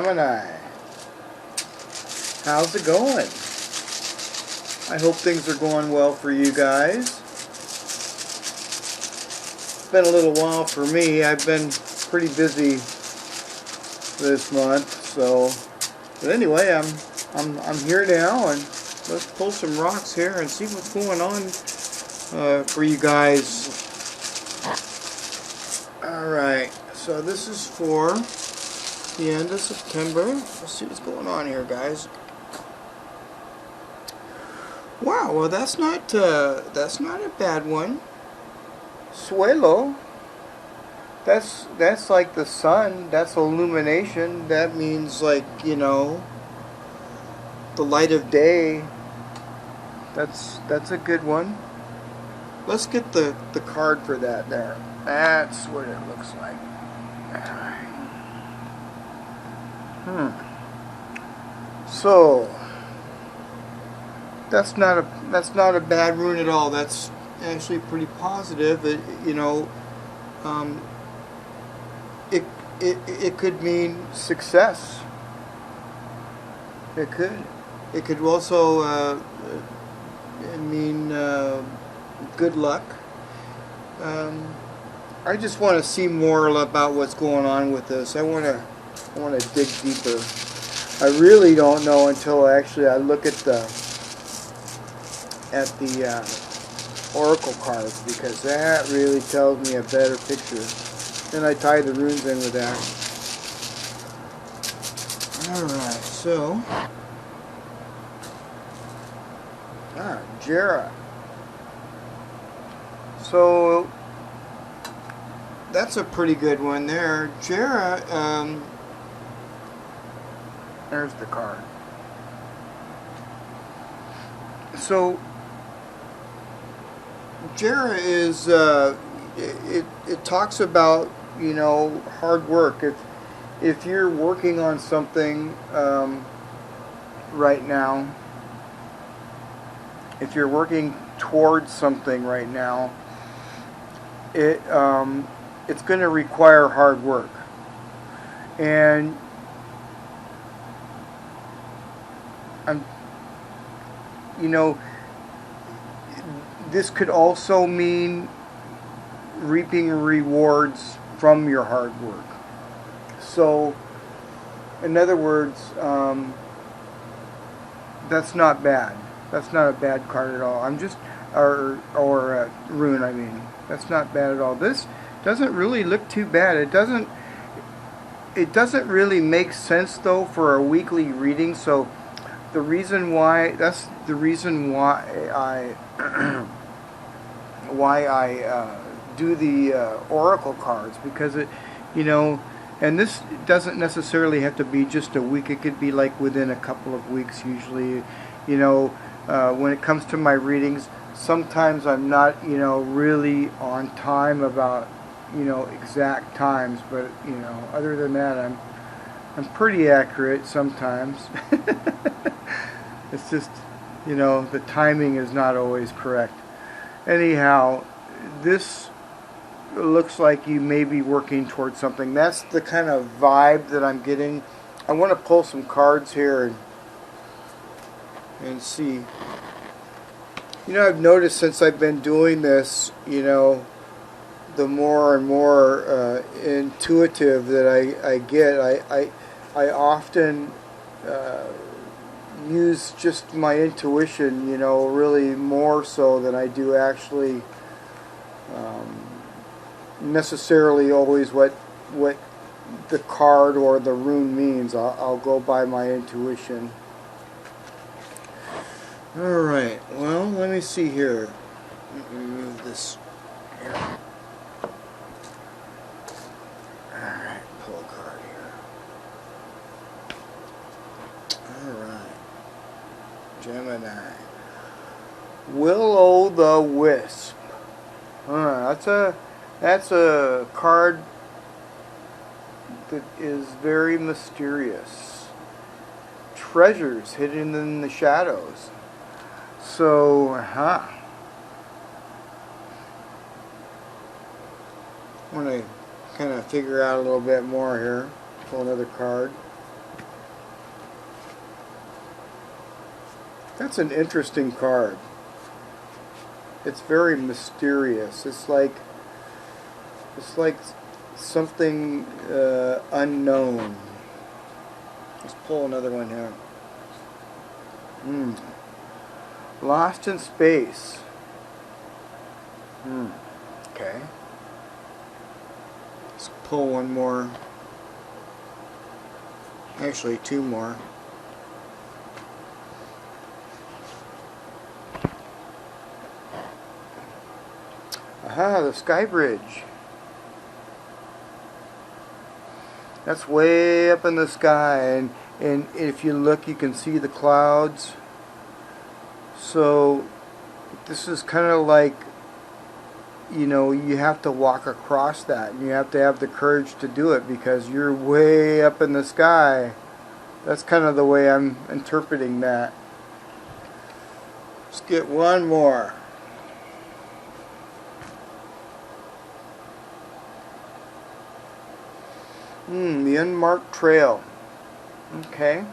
Gemini. How's it going? I hope things are going well for you guys. It's been a little while for me. I've been pretty busy this month, so but anyway, I'm here now, and let's pull some rocks here and see what's going on for you guys. Alright, so this is for the end of September. Let's see what's going on here, guys. Wow, well that's not a bad one. Suelo. That's like the sun. That's illumination. That means, like, you know, the light of day. That's a good one. Let's get the card for that there. That's what it looks like. So that's not a bad rune at all. That's actually pretty positive. You know, it could mean success. It could also mean good luck. I just want to see more about what's going on with this. I want to dig deeper. I really don't know until actually I look at the oracle cards, because that really tells me a better picture. Then I tie the runes in with that. Alright, so Jera. So that's a pretty good one there. Jera, there's the card. So Jera is it talks about, you know, hard work. If you're working on something right now, if you're working towards something right now, it's going to require hard work. And you know, this could also mean reaping rewards from your hard work. So, in other words, that's not bad. That's not a bad card at all. Or rune, I mean. That's not bad at all. This doesn't really look too bad. It doesn't really make sense though for a weekly reading. So the reason why I do the oracle cards, because it, you know, and this doesn't necessarily have to be just a week. It could be like within a couple of weeks usually. You know, when it comes to my readings, sometimes I'm not, you know, really on time about, you know, exact times, but, you know, other than that, I'm pretty accurate sometimes. It's just, you know, the timing is not always correct. Anyhow, this looks like you may be working towards something. That's the kind of vibe that I'm getting. I want to pull some cards here and see. You know, I've noticed since I've been doing this, you know, the more and more intuitive that I get, I often use just my intuition, you know, really more so than I do actually necessarily always what the card or the rune means. I'll go by my intuition. Alright, well, let me see here. Let me remove this here. Alright, pull a card here. Alright. Gemini. Will-o'-the-wisp. That's a card that is very mysterious. Treasures hidden in the shadows. So, I want to kind of figure out a little bit more here. Pull another card. That's an interesting card. It's very mysterious. It's like something unknown. Let's pull another one here. Lost in space. Okay. Let's pull one more. Actually, two more. Aha, the sky bridge. That's way up in the sky, and if you look, you can see the clouds. So this is kind of like, you know, you have to walk across that, and you have to have the courage to do it because you're way up in the sky. That's kind of the way I'm interpreting that. Let's get one more. The unmarked trail. Okay.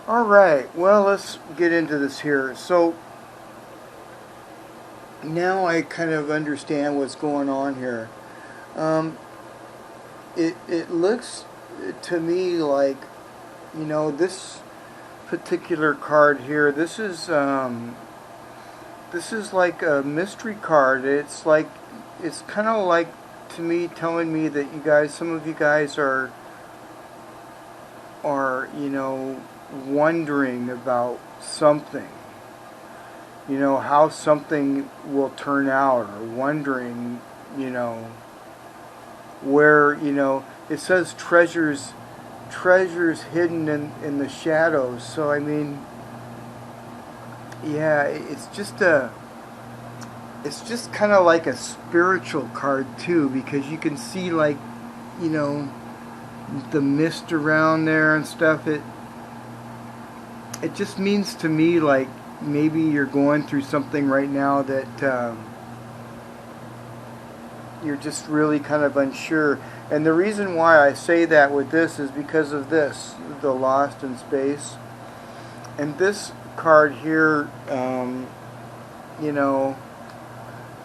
Alright, well, let's get into this here. So, now I kind of understand what's going on here. It looks to me like, you know, this particular card here, this is like a mystery card. It's kind of like, to me, telling me that you guys, some of you guys are you know, wondering about something, you know, how something will turn out, or wondering, you know, where, you know, it says treasures hidden in the shadows. So I mean, yeah, it's just kind of like a spiritual card too, because you can see, like, you know, the mist around there and stuff. It just means to me like maybe you're going through something right now that you're just really kind of unsure. And the reason why I say that with this is because of this, the Lost in Space. And this card here, you know,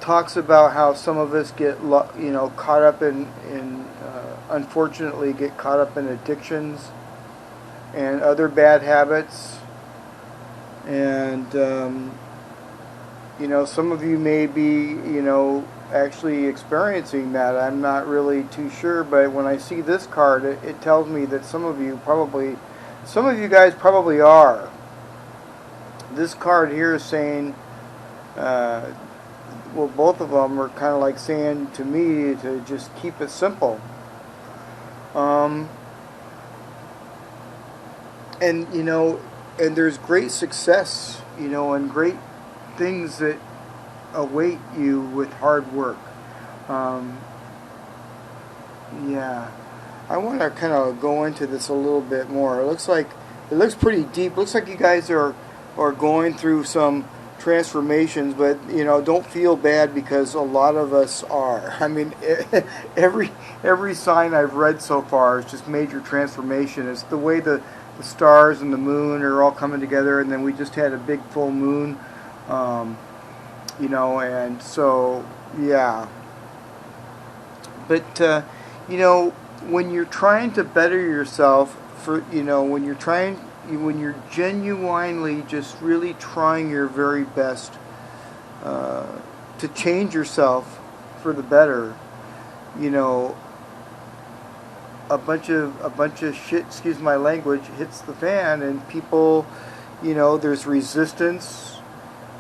talks about how some of us get, you know, caught up in unfortunately get caught up in addictions and other bad habits. And you know, some of you may be, you know, actually experiencing that. I'm not really too sure, but when I see this card, it tells me that some of you guys probably are. This card here is saying, well, both of them are kind of like saying to me to just keep it simple. And, you know, and there's great success, you know, and great things that await you with hard work. Yeah, I want to kind of go into this a little bit more. It looks pretty deep. Looks like you guys are going through some transformations, but, you know, don't feel bad because a lot of us are. I mean, every sign I've read so far is just major transformation. It's the way the stars and the moon are all coming together, and then we just had a big full moon, you know, and so, yeah. But you know, when you're trying to better yourself, you know, when you're genuinely just really trying your very best to change yourself for the better, you know, a bunch of shit, excuse my language, hits the fan, and people, you know, there's resistance.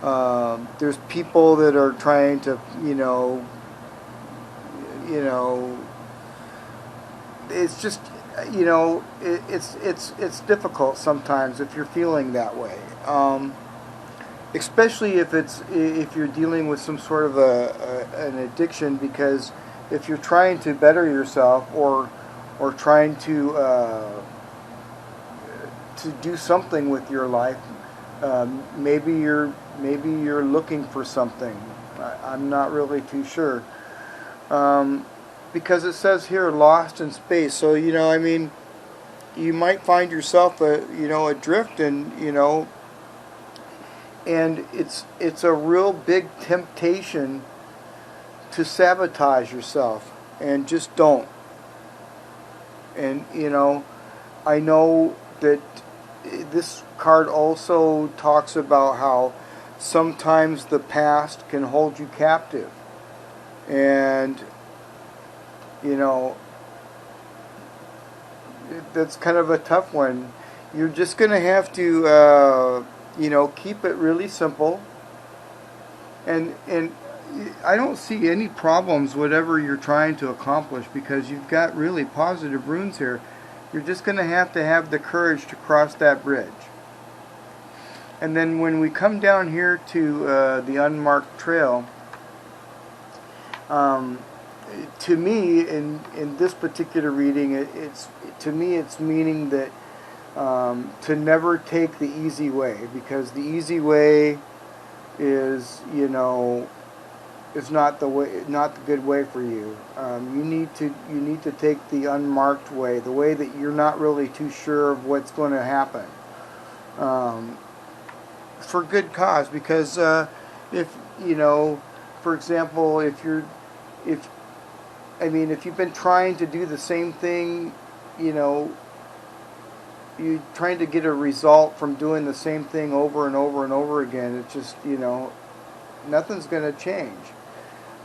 There's people that are trying to, you know, it's just, you know, it's difficult sometimes if you're feeling that way, especially if you're dealing with some sort of an addiction, because if you're trying to better yourself or trying to do something with your life, maybe you're looking for something. I'm not really too sure. Because it says here, lost in space. So, you know, I mean, you might find yourself adrift, and and it's a real big temptation to sabotage yourself, and just don't. And I know that this card also talks about how sometimes the past can hold you captive, and that's kind of a tough one. You're just going to have to keep it really simple, and I don't see any problems whatever you're trying to accomplish, because you've got really positive runes here. You're just going to have the courage to cross that bridge. And then when we come down here to the unmarked trail, to me, in this particular reading, it's meaning that to never take the easy way, because the easy way is is not the good way for you. You need to take the unmarked way, the way that you're not really too sure of what's going to happen, for good cause. Because if for example, if you've been trying to do the same thing, you're trying to get a result from doing the same thing over and over and over again, it's just nothing's going to change.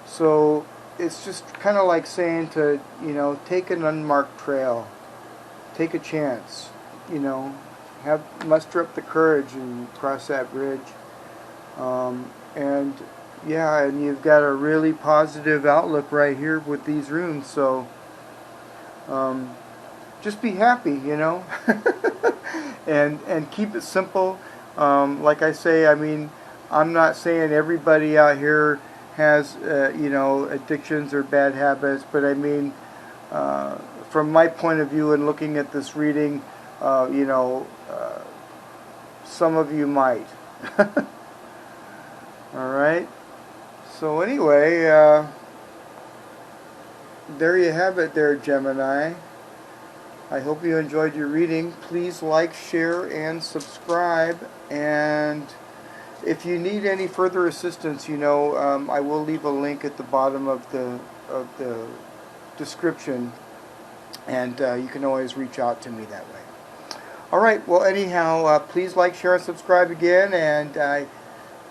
So it's just kind of like saying to, take an unmarked trail, take a chance, muster up the courage and cross that bridge. And yeah, and you've got a really positive outlook right here with these runes. So just be happy, and keep it simple. Like I say, I'm not saying everybody out here has addictions or bad habits, but from my point of view and looking at this reading, some of you might. All right. So anyway, there you have it there, Gemini. I hope you enjoyed your reading. Please like, share, and subscribe. And if you need any further assistance, I will leave a link at the bottom of the description, and you can always reach out to me that way. All right. Well, anyhow, please like, share, and subscribe again, and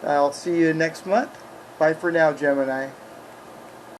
I'll see you next month. Bye for now, Gemini.